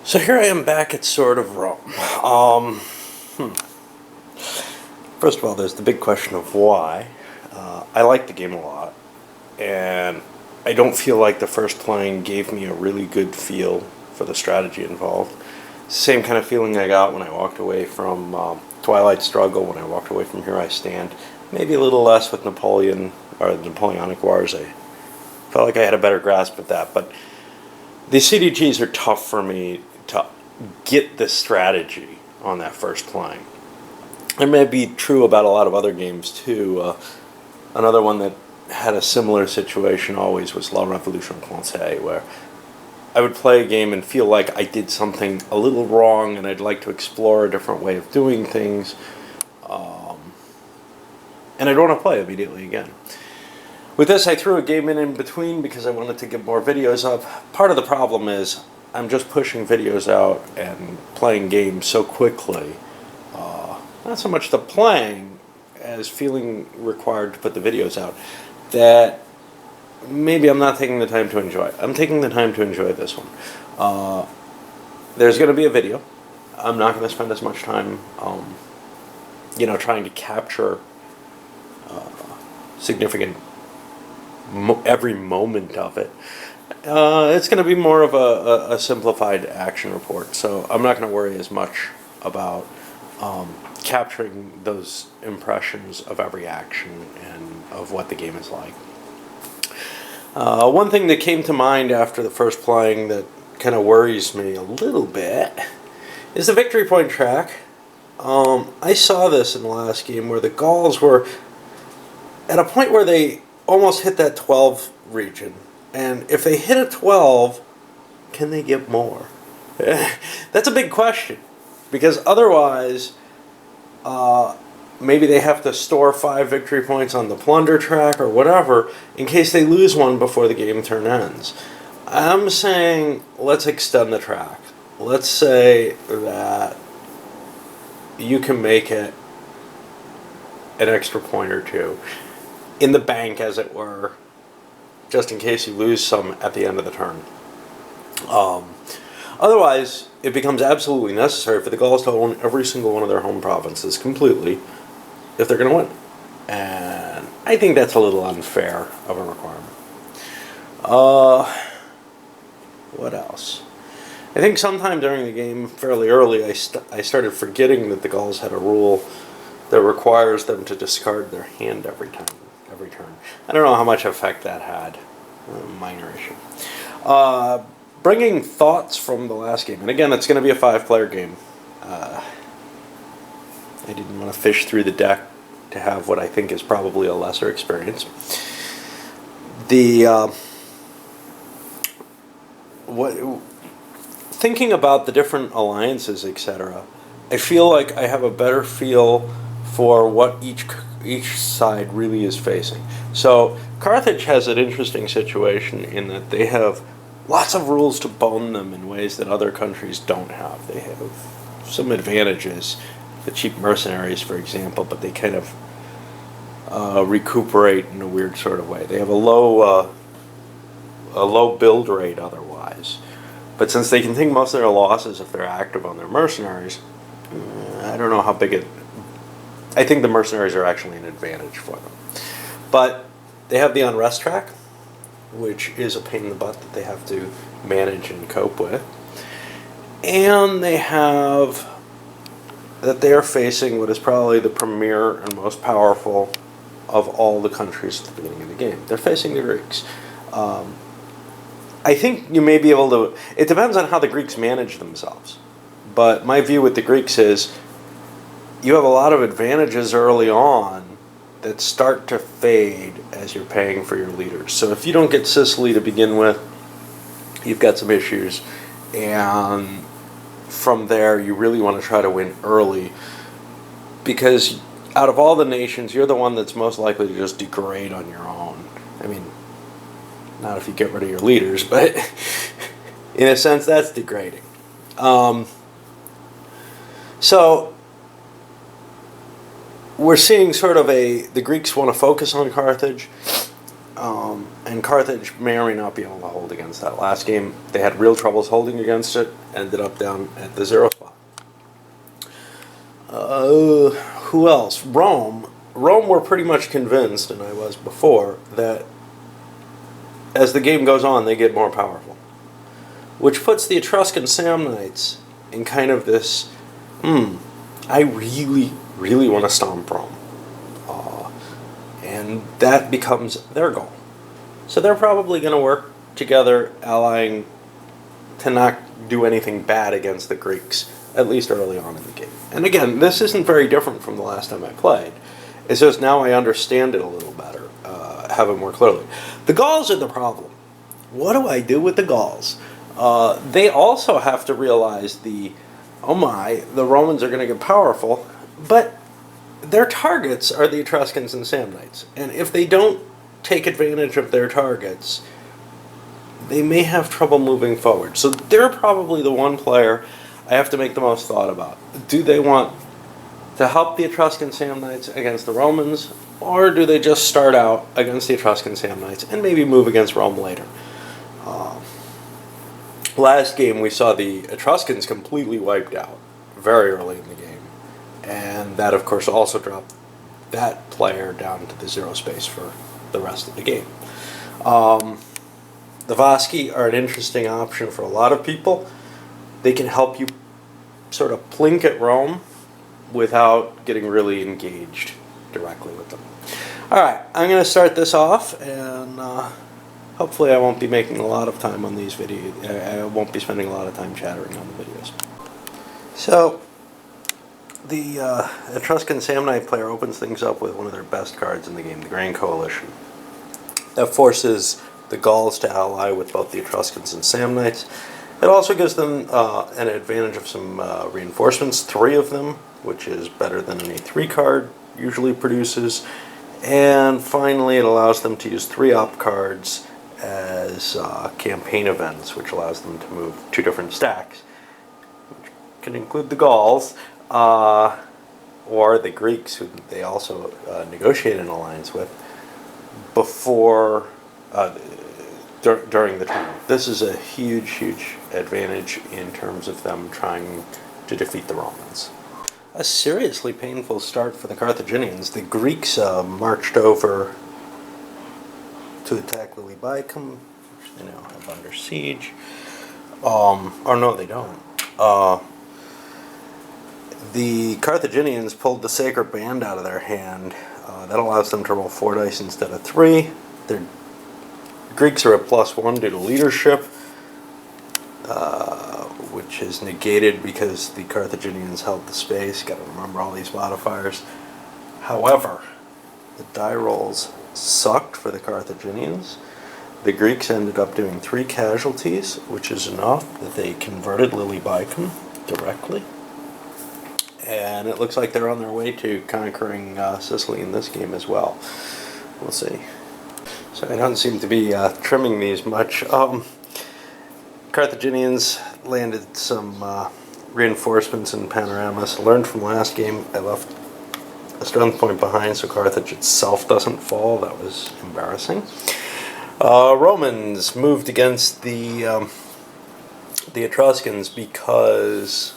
So here I am back at Sword of Rome. First of all, there's the big question of why. I like the game a lot, and I don't feel like the first playing gave me a really good feel for the strategy involved. Same kind of feeling I got when I walked away from Twilight Struggle, when I walked away from Here I Stand. Maybe a little less with Napoleon, or the Napoleonic Wars. I felt like I had a better grasp of that, but these CDGs are tough for me to get the strategy on that first playing. It may be true about a lot of other games too. Another one that had a similar situation always was La Révolution Française, where I would play a game and feel like I did something a little wrong and I'd like to explore a different way of doing things. And I'd want to play immediately again. With this, I threw a game in between because I wanted to get more videos up. Part of the problem is I'm just pushing videos out and playing games so quickly. Not so much the playing as feeling required to put the videos out, that maybe I'm not taking the time to enjoy it. I'm taking the time to enjoy this one. There's going to be a video. I'm not going to spend as much time, trying to capture significant every moment of it. It's going to be more of a simplified action report, so I'm not going to worry as much about capturing those impressions of every action and of what the game is like. One thing that came to mind after the first playing that kind of worries me a little bit is the victory point track. I saw this in the last game where the Gauls were at a point where they almost hit that 12 region. And if they hit a 12, can they get more? That's a big question. Because otherwise, maybe they have to store 5 victory points on the plunder track or whatever in case they lose one before the game turn ends. I'm saying let's extend the track. Let's say that you can make it an extra point or two in the bank, as it were, just in case you lose some at the end of the turn. Otherwise, it becomes absolutely necessary for the Gauls to own every single one of their home provinces completely if they're going to win. And I think that's a little unfair of a requirement. What else? I think sometime during the game, fairly early, I started forgetting that the Gauls had a rule that requires them to discard their hand every turn. I don't know how much effect that had. A minor issue. Bringing thoughts from the last game, and again, it's going to be a 5-player game. I didn't want to fish through the deck to have what I think is probably a lesser experience. Thinking about the different alliances, etc., I feel like I have a better feel for what each side really is facing. So Carthage has an interesting situation in that they have lots of rules to bone them in ways that other countries don't have. They have some advantages, the cheap mercenaries, for example, but they kind of recuperate in a weird sort of way. They have a low build rate otherwise, but since they can take most of their losses if they're active on their mercenaries, I don't know how big it. I think the mercenaries are actually an advantage for them. But they have the unrest track, which is a pain in the butt that they have to manage and cope with. And they have that they are facing what is probably the premier and most powerful of all the countries at the beginning of the game. They're facing the Greeks. I think you may be able to. It depends on how the Greeks manage themselves. But my view with the Greeks is you have a lot of advantages early on that start to fade as you're paying for your leaders. So if you don't get Sicily to begin with, you've got some issues. And from there, you really want to try to win early. Because out of all the nations, you're the one that's most likely to just degrade on your own. I mean, not if you get rid of your leaders, but in a sense, that's degrading. So we're seeing sort of the Greeks want to focus on Carthage. And Carthage may or may not be able to hold against that. Last game, they had real troubles holding against it, ended up down at the 0 spot. Who else? Rome. Rome were pretty much convinced, and I was before, that as the game goes on, they get more powerful. Which puts the Etruscan Samnites in kind of this, I really, really want to stomp Rome. And that becomes their goal. So they're probably going to work together, allying to not do anything bad against the Greeks, at least early on in the game. And again, this isn't very different from the last time I played. It's just now I understand it a little better, have it more clearly. The Gauls are the problem. What do I do with the Gauls? They also have to realize the Romans are going to get powerful, but their targets are the Etruscans and Samnites. And if they don't take advantage of their targets, they may have trouble moving forward. So they're probably the one player I have to make the most thought about. Do they want to help the Etruscan Samnites against the Romans, or do they just start out against the Etruscan Samnites and maybe move against Rome later? Last game we saw the Etruscans completely wiped out very early in the game. And that, of course, also dropped that player down to the 0 space for the rest of the game. The Vasci are an interesting option for a lot of people. They can help you sort of plink at Rome without getting really engaged directly with them. Alright, I'm going to start this off, and hopefully I won't be making a lot of time on these videos. I won't be spending a lot of time chattering on the videos. So, the Etruscan Samnite player opens things up with one of their best cards in the game, the Grand Coalition. That forces the Gauls to ally with both the Etruscans and Samnites. It also gives them an advantage of some reinforcements, 3 of them, which is better than an A3 card usually produces. And finally, it allows them to use 3 op cards as campaign events, which allows them to move 2 different stacks, which can include the Gauls, or the Greeks, who they also negotiate an alliance with before during the tournament. This is a huge, huge advantage in terms of them trying to defeat the Romans. A seriously painful start for the Carthaginians. The Greeks marched over to attack Lilybaeum, which they now have under siege. Or no, they don't. The Carthaginians pulled the Sacred Band out of their hand. That allows them to roll 4 dice instead of 3. Their Greeks are at +1 due to leadership, which is negated because the Carthaginians held the space. Got to remember all these modifiers. However, the die rolls sucked for the Carthaginians. The Greeks ended up doing 3 casualties, which is enough that they converted Lilybaeum directly. And it looks like they're on their way to conquering Sicily in this game as well. We'll see. So I don't seem to be trimming these much. Carthaginians landed some reinforcements in Panormus. Learned from last game, I left a strength point behind so Carthage itself doesn't fall. That was embarrassing. Romans moved against the Etruscans because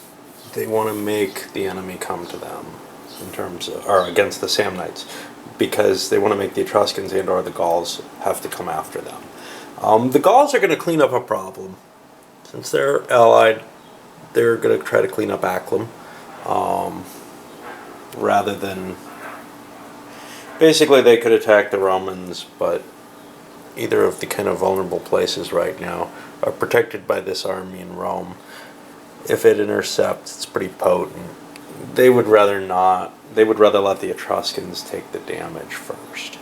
they want to make the enemy come to them in terms of, or against the Samnites, because they want to make the Etruscans and or the Gauls have to come after them. The Gauls are going to clean up a problem. Since they're allied, they're going to try to clean up Acklum, rather than... Basically, they could attack the Romans, but either of the kind of vulnerable places right now are protected by this army in Rome. If it intercepts, it's pretty potent. They would rather not. They would rather let the Etruscans take the damage first.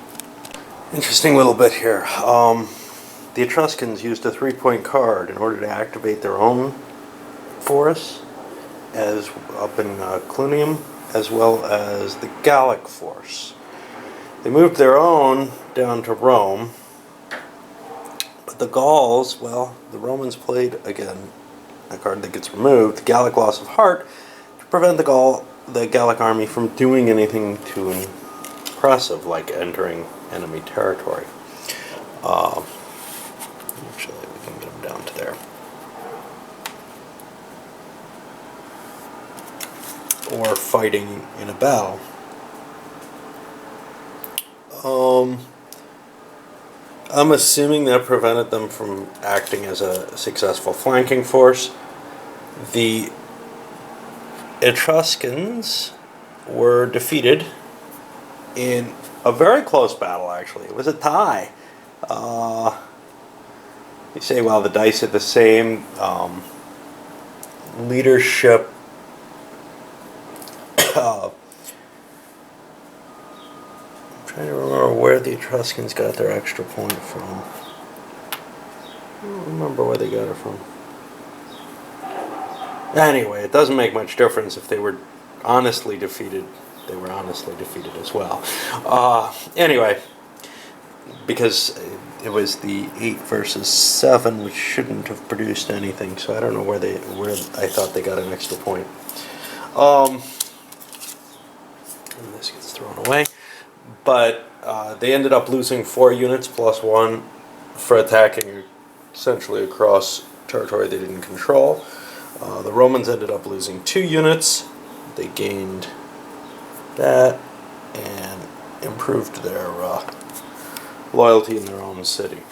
Interesting little bit here. The Etruscans used a 3-point card in order to activate their own force, as up in Clunium, as well as the Gallic force. They moved their own down to Rome, but the Gauls, well, the Romans played, again, a card that gets removed, Gallic Loss of Heart, to prevent the Gallic army from doing anything too impressive, like entering enemy territory. Actually, we can get them down to there. Or fighting in a battle. I'm assuming that prevented them from acting as a successful flanking force. The Etruscans were defeated in a very close battle, actually. It was a tie. You say, well, the dice are the same. Leadership. I'm trying to remember where the Etruscans got their extra point from. I don't remember where they got it from. Anyway, it doesn't make much difference if they were honestly defeated. They were honestly defeated as well. Anyway, because it was the 8 versus 7, which shouldn't have produced anything. So I don't know where I thought they got an extra point. And this gets thrown away. But they ended up losing 4 units plus 1 for attacking essentially across territory they didn't control. The Romans ended up losing 2 units. They gained that and improved their loyalty in their own city.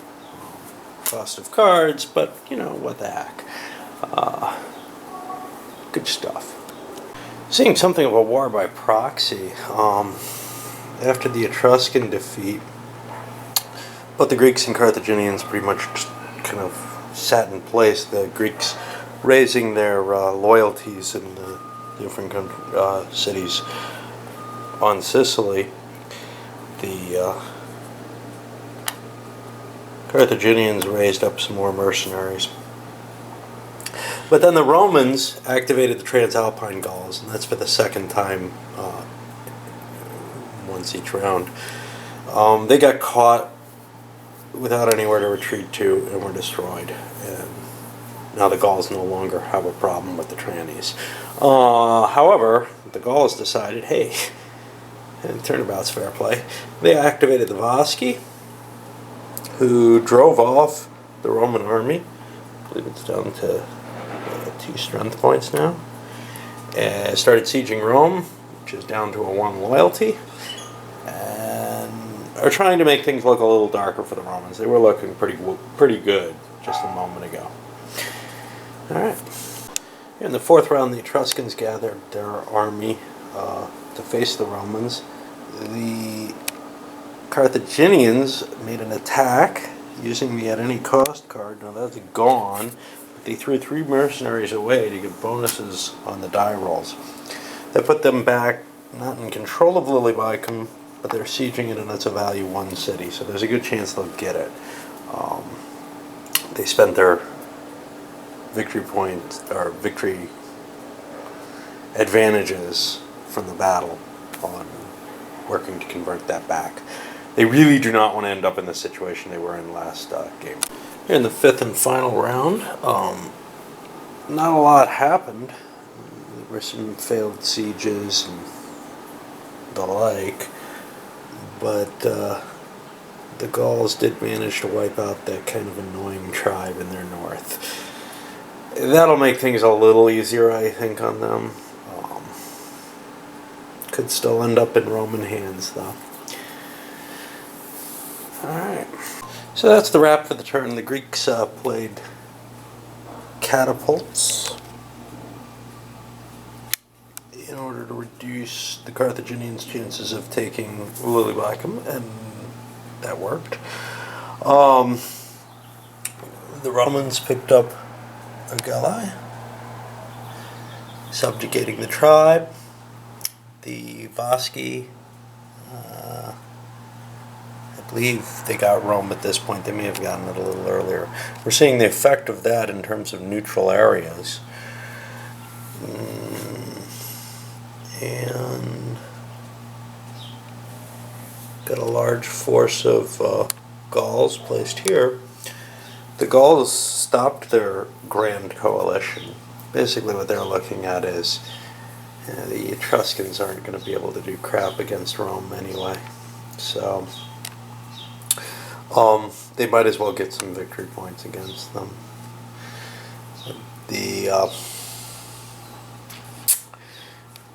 Cost of cards, but you know, what the heck. Good stuff. Seeing something of a war by proxy. After the Etruscan defeat, but the Greeks and Carthaginians pretty much just kind of sat in place. The Greeks raising their loyalties in the different cities on Sicily. The Carthaginians raised up some more mercenaries. But then the Romans activated the Transalpine Gauls, and that's for the second time once each round. They got caught without anywhere to retreat to and were destroyed. And now the Gauls no longer have a problem with the trannies. However, the Gauls decided, hey, and turnabout's fair play. They activated the Vasci, who drove off the Roman army. I believe it's down to 2 strength points now. And started sieging Rome, which is down to a 1 loyalty. And are trying to make things look a little darker for the Romans. They were looking pretty good just a moment ago. Alright. In the 4th round, the Etruscans gathered their army to face the Romans. The Carthaginians made an attack using the at any cost card. Now that's gone. But they threw 3 mercenaries away to get bonuses on the die rolls. That put them back, not in control of Lillybicum, but they're sieging it, and it's a value 1 city, so there's a good chance they'll get it. They spent their victory point, or victory advantages from the battle on working to convert that back. They really do not want to end up in the situation they were in last game. Here in the 5th and final round, not a lot happened. There were some failed sieges and the like. But the Gauls did manage to wipe out that kind of annoying tribe in their north. That'll make things a little easier, I think, on them. Could still end up in Roman hands, though. Alright. So that's the wrap for the turn. The Greeks played catapults in order to reduce the Carthaginians' chances of taking Lillybicum, and that worked. The Romans picked up Agali, subjugating the tribe. The Vasci, I believe they got Rome at this point. They may have gotten it a little earlier. We're seeing the effect of that in terms of neutral areas. And got a large force of Gauls placed here. The Gauls stopped their grand coalition. Basically what they're looking at is the Etruscans aren't going to be able to do crap against Rome anyway. So They might as well get some victory points against them.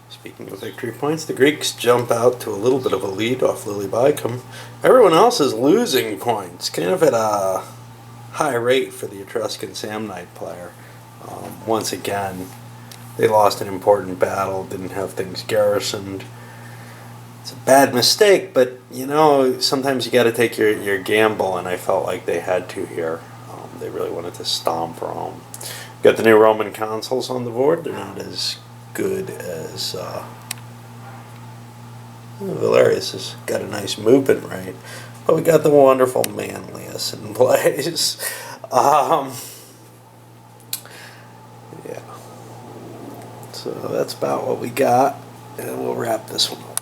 Speaking of victory points, the Greeks jump out to a little bit of a lead off Lily Bicam. Everyone else is losing points, kind of at a high rate for the Etruscan Samnite player. Once again, they lost an important battle, didn't have things garrisoned. It's a bad mistake, but sometimes you got to take your gamble, and I felt like they had to here. They really wanted to stomp Rome. Got the new Roman consuls on the board. They're not as good as Valerius has got a nice movement rate, but we got the wonderful Manlius in place. Yeah. So that's about what we got, and we'll wrap this one up.